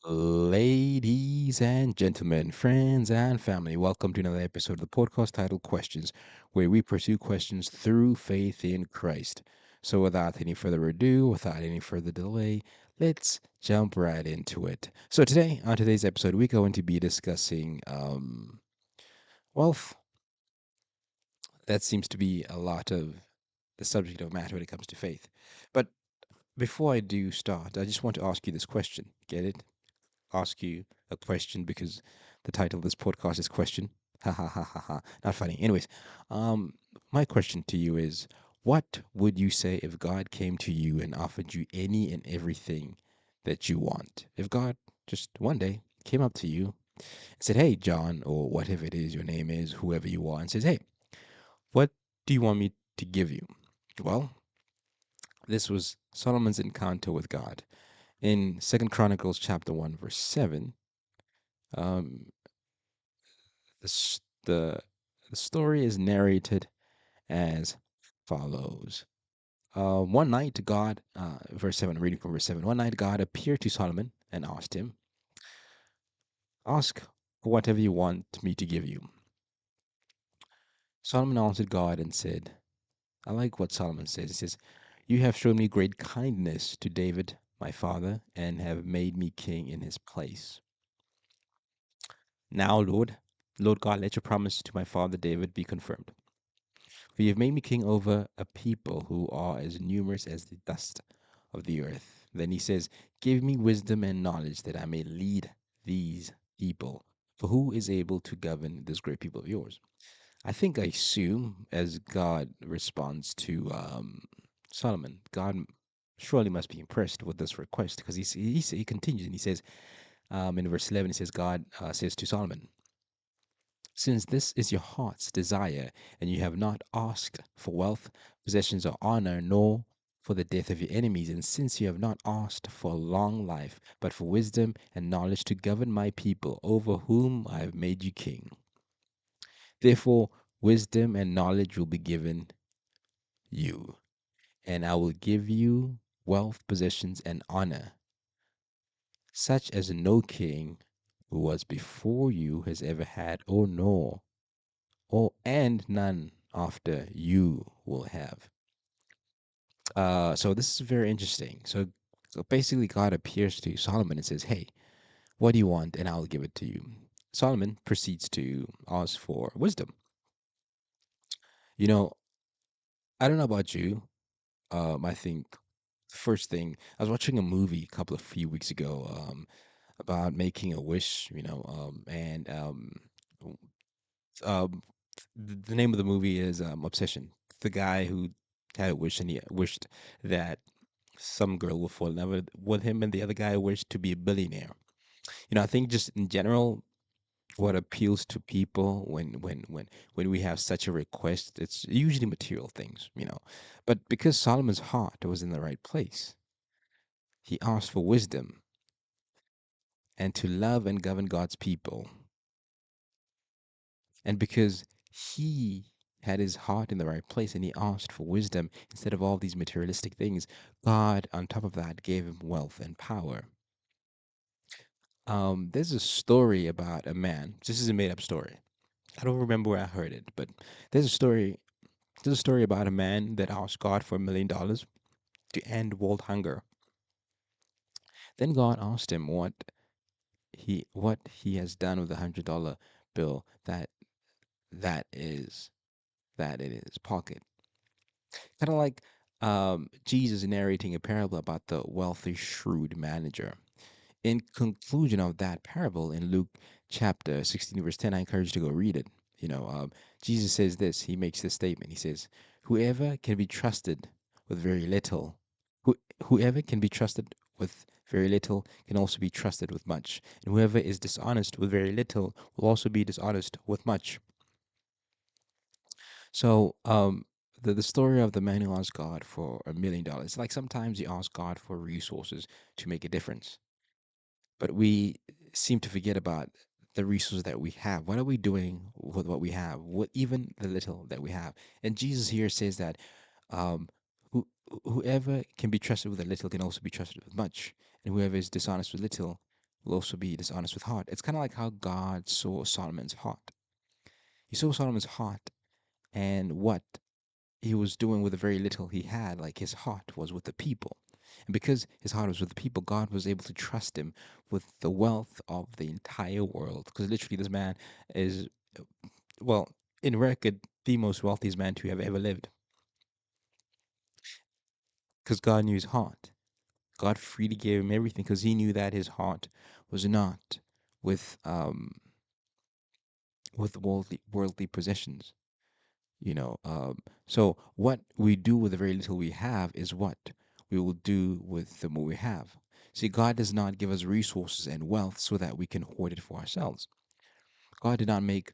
Ladies and gentlemen, friends and family, welcome to another episode of the podcast titled Questions, where we pursue questions through faith in Christ. So, without any further ado, without any further delay, let's jump right into it. So, today, on today's episode, we're going to be discussing wealth. That seems to be a lot of the subject of matter when it comes to faith. But before I do start, I just want to ask you this question. Get it? Ask you a question because the title of this podcast is question. Ha ha ha ha ha. Not funny. Anyways, um, my question to you is, what would you say if God came to you and offered you any and everything that you want? If God just one day came up to you and said, "Hey, John," or whatever it is your name is, whoever you are, and says, "Hey, what do you want me to give you?" Well, this was Solomon's encounter with God in Second Chronicles chapter 1 verse 7. Um, The, s- the, the story is narrated as follows. One night, verse 7, reading from verse 7. One night, God appeared to Solomon and asked him, "Ask for whatever you want me to give you." Solomon answered God and said, I like what Solomon says. He says, "You have shown me great kindness to David, my father, and have made me king in his place. Now, Lord God, let your promise to my father David be confirmed. For you have made me king over a people who are as numerous as the dust of the earth." Then he says, "Give me wisdom and knowledge that I may lead these people. For who is able to govern this great people of yours?" I assume, as God responds to Solomon, God surely must be impressed with this request because he continues and he says, in verse 11, he says, God says to Solomon, "Since this is your heart's desire, and you have not asked for wealth, possessions, or honor, nor for the death of your enemies, and since you have not asked for long life, but for wisdom and knowledge to govern my people, over whom I have made you king, therefore wisdom and knowledge will be given you, and I will give you wealth, possessions, and honor, such as no king who was before you has ever had, or nor and none after you will have." So this is very interesting. So basically, God appears to Solomon and says, "Hey, what do you want, and I'll give it to you." Solomon proceeds to ask for wisdom. You know, I don't know about you. I think the first thing I was watching a movie a couple of few weeks ago about making a wish. Um, the name of the movie is Obsession. The guy who had a wish and he wished that some girl will fall in love with him, and the other guy wished to be a billionaire. I think just in general, what appeals to people when we have such a request, it's usually material things. But because Solomon's heart was in the right place, he asked for wisdom and to love and govern God's people. And because he had his heart in the right place and he asked for wisdom instead of all these materialistic things, God, on top of that, gave him wealth and power. There's a story about a man. This is a made up story. I don't remember where I heard it, but there's a story. There's a story about a man that asked God for $1 million to end world hunger. Then God asked him what he has done with the $100 bill that is that in his pocket. Kind of like Jesus narrating a parable about the wealthy shrewd manager. In conclusion of that parable in Luke chapter 16, verse 10, I encourage you to go read it. Jesus says this, he makes this statement. He says, "Whoever can be trusted with very little, whoever can be trusted with very little can also be trusted with much. And whoever is dishonest with very little will also be dishonest with much." So, the story of the man who asked God for $1 million, like sometimes you ask God for resources to make a difference, but we seem to forget about the resources that we have. What are we doing with what we have? What even the little that we have? And Jesus here says that um, who, whoever can be trusted with a little can also be trusted with much, and whoever is dishonest with little will also be dishonest with heart. It's kind of like how God saw Solomon's heart. He saw Solomon's heart and what he was doing with the very little he had, like his heart was with the people. And because his heart was with the people, God was able to trust him with the wealth of the entire world. Because literally, this man is, well, in record, the most wealthiest man to have ever lived. Because God knew his heart. God freely gave him everything because he knew that his heart was not with worldly possessions. You know, so what we do with the very little we have is what we will do with the more we have. See, God does not give us resources and wealth so that we can hoard it for ourselves. God did not make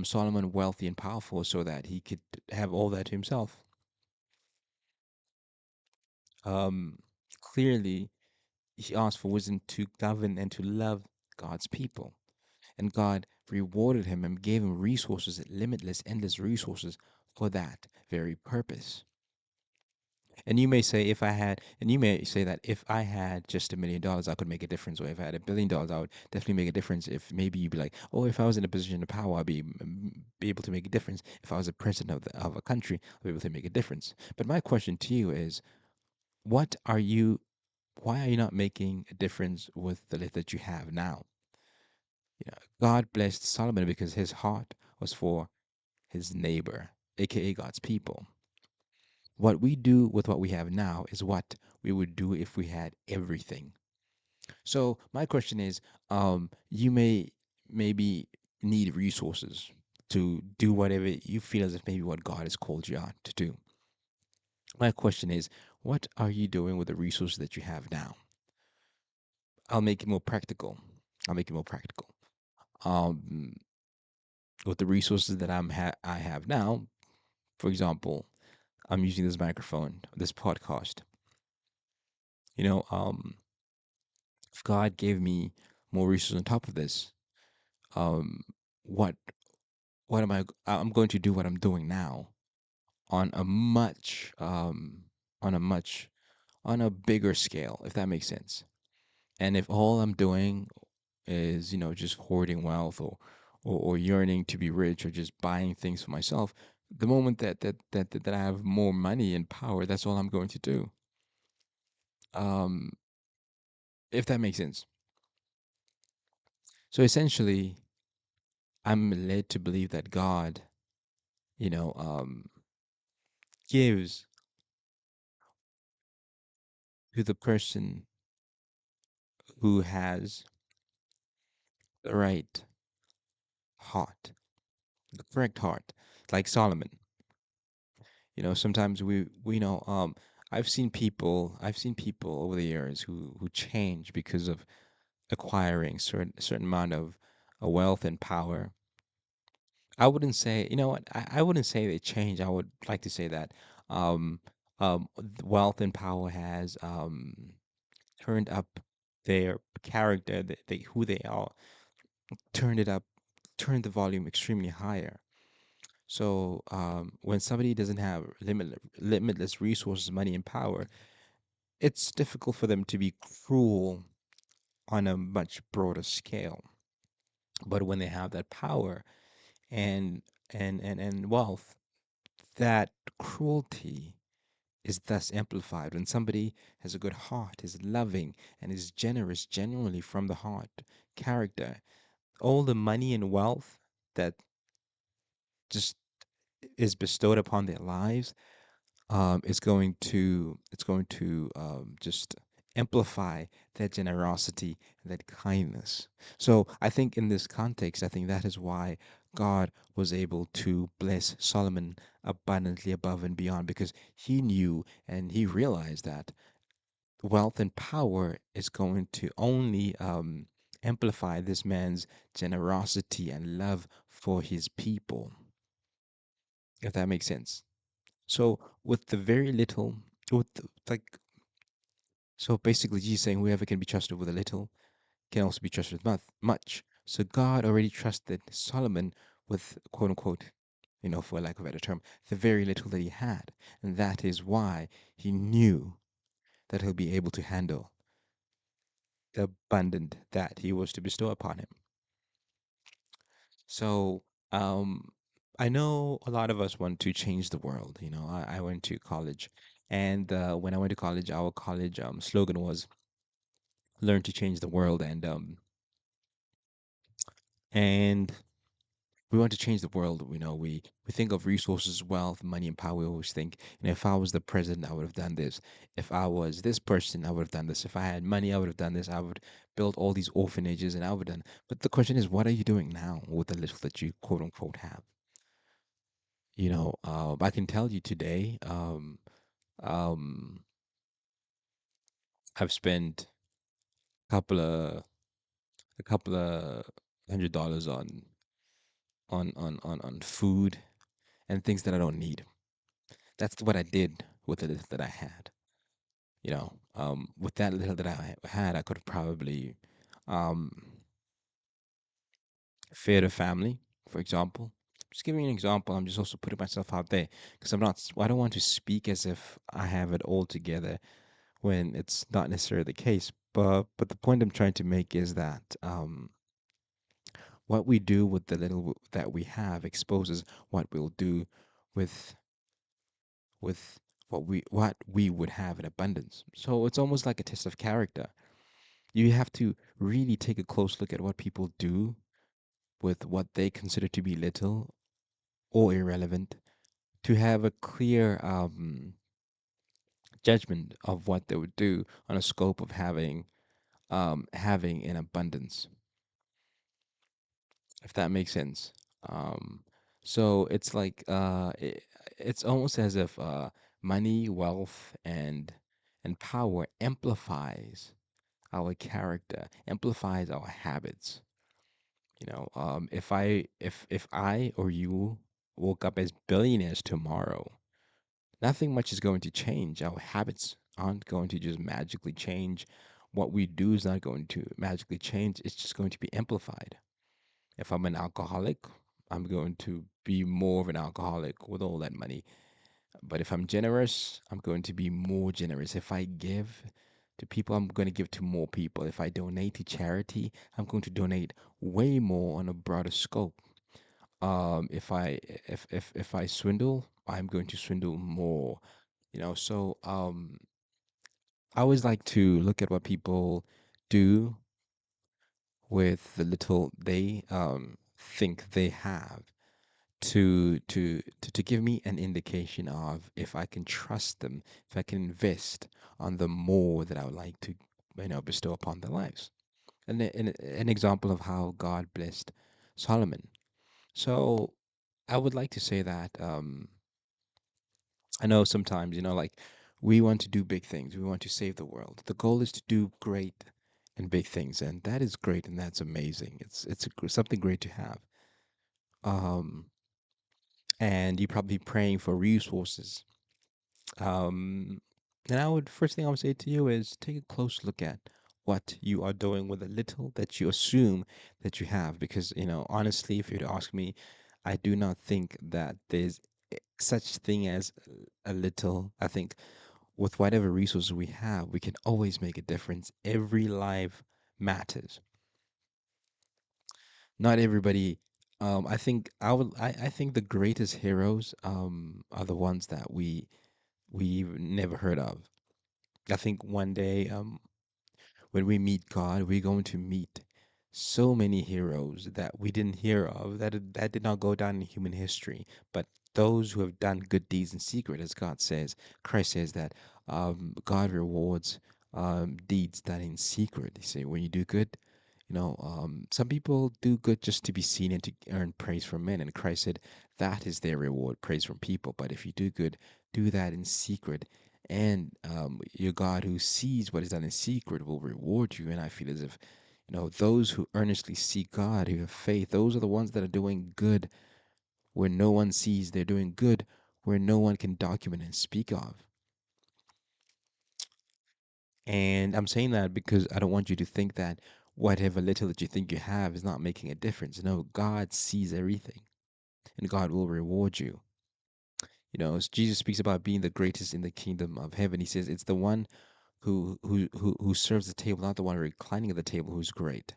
Solomon wealthy and powerful so that he could have all that to himself. Um, Clearly, he asked for wisdom to govern and to love God's people. And God rewarded him and gave him resources, limitless, endless resources for that very purpose. And you may say, and you may say that if I had just $1 million, I could make a difference. Or if I had $1 billion, I would definitely make a difference. If maybe you'd be like, oh, if I was in a position of power, I'd be able to make a difference. If I was a president of a country, I'd be able to make a difference. But my question to you is, what are you, why are you not making a difference with the little that you have now? You know, God blessed Solomon because his heart was for his neighbor, aka God's people. What we do with what we have now is what we would do if we had everything. So my question is, you may maybe need resources to do whatever you feel as if maybe what God has called you out to do. My question is, what are you doing with the resources that you have now? I'll make it more practical. I'll make it more practical. Um, with the resources that I have now, for example, I'm using this microphone, this podcast. You know, if God gave me more resources on top of this, um, what what am I'm going to do what I'm doing now on a much on a much on a bigger scale, if that makes sense. And if all I'm doing is, just hoarding wealth or yearning to be rich or just buying things for myself, the moment that I have more money and power, that's all I'm going to do. Um, if that makes sense. So essentially, I'm led to believe that God, you know, um, gives to the person who has the right heart, the correct heart, like Solomon. Sometimes we know I've seen people over the years who change because of acquiring certain amount of wealth and power. I wouldn't say, you know what, I wouldn't say they change. I would like to say that um wealth and power has turned up their character, who they are, turned it up, turned the volume extremely higher. So when somebody doesn't have limitless resources, money, and power, it's difficult for them to be cruel on a much broader scale. But when they have that power and and wealth, that cruelty is thus amplified. When somebody has a good heart, is loving, and is generous genuinely from the heart, character, all the money and wealth that just is bestowed upon their lives, it's going to just amplify that generosity and that kindness. So I think in this context, I think that is why God was able to bless Solomon abundantly above and beyond, because he knew and he realized that wealth and power is going to only amplify this man's generosity and love for his people, if that makes sense. So with the very little, with like, so basically, Jesus saying whoever can be trusted with a little can also be trusted with much. So God already trusted Solomon with quote unquote, for lack of a better term, the very little that he had, and that is why he knew that he'll be able to handle abundant that he was to bestow upon him. So, um, I know a lot of us want to change the world. I went to college, and when I went to college, our college slogan was "Learn to change the world," and we want to change the world. We think of resources, wealth, money, and power. We always think, if I was the president, I would have done this. If I was this person, I would have done this. If I had money, I would have done this. I would build all these orphanages, and I would have done. But the question is, what are you doing now with the little that you quote unquote have? I can tell you today, um, I've spent couple of a couple of $100 on food and things that I don't need. That's what I did with the little that I had. With that little that I had, I could have probably um, fed a family, for example. Just giving you an example. I'm just also putting myself out there because I don't want to speak as if I have it all together when it's not necessarily the case. But the point I'm trying to make is that what we do with the little that we have exposes what we'll do with with what we would have in abundance. So it's almost like a test of character. You have to really take a close look at what people do with what they consider to be little or irrelevant to have a clear judgment of what they would do on a scope of having an abundance, if that makes sense. Um, so it's like it's almost as if money, wealth, and power amplifies our character, amplifies our habits. If I or you woke up as billionaires tomorrow, nothing much is going to change. Our habits aren't going to just magically change. What we do is not going to magically change. It's just going to be amplified. If I'm an alcoholic, I'm going to be more of an alcoholic with all that money. But if I'm generous, I'm going to be more generous. If I give to people, I'm going to give to more people. If I donate to charity, I'm going to donate way more on a broader scope. If I swindle, I'm going to swindle more. I always like to look at what people do with the little they think they have to give me an indication of if I can trust them, if I can invest on the more that I would like to, bestow upon their lives. And an example of how God blessed Solomon. So I would like to say that I know sometimes, like we want to do big things. We want to save the world. The goal is to do great and big things, and that is great and that's amazing. Something great to have. Um, and you're probably praying for resources. Um, and first thing I would say to you is take a close look at what you are doing with the little that you assume that you have. Because, honestly, if you'd ask me, I do not think that there's such thing as a little. I think with whatever resources we have, we can always make a difference. Every life matters. Not everybody. I think I think the greatest heroes are the ones that we've never heard of. I think one day when we meet God, we're going to meet so many heroes that we didn't hear of, that did not go down in human history. But those who have done good deeds in secret, as God says, Christ says that God rewards deeds done in secret. He say when you do good, some people do good just to be seen and to earn praise from men. And Christ said that is their reward, praise from people. But if you do good, do that in secret, and your God who sees what is done in secret will reward you. And I feel as if, those who earnestly seek God, who have faith, those are the ones that are doing good where no one sees. They're doing good where no one can document and speak of. And I'm saying that because I don't want you to think that whatever little that you think you have is not making a difference. No, God sees everything and God will reward you. As Jesus speaks about being the greatest in the kingdom of heaven, he says it's the one who serves the table, not the one reclining at the table who's great.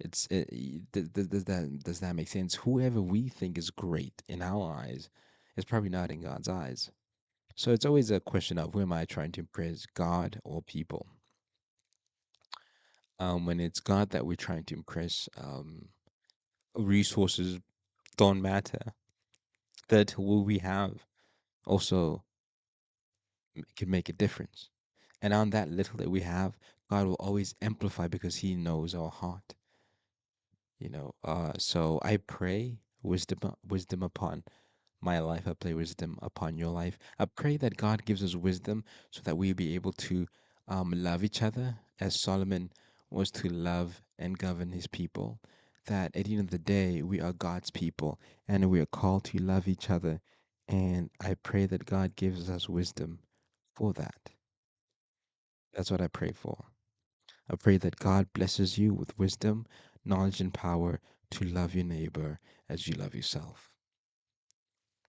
Does that make sense? Whoever we think is great in our eyes is probably not in God's eyes. So it's always a question of who am I trying to impress, God or people? When it's God that we're trying to impress, resources don't matter. That who we have also can make a difference. And on that little that we have, God will always amplify because He knows our heart. So I pray wisdom upon my life. I pray wisdom upon your life. I pray that God gives us wisdom so that we'll be able to love each other as Solomon was to love and govern his people. That at the end of the day, we are God's people and we are called to love each other. And I pray that God gives us wisdom for that. That's what I pray for. I pray that God blesses you with wisdom, knowledge, and power to love your neighbor as you love yourself.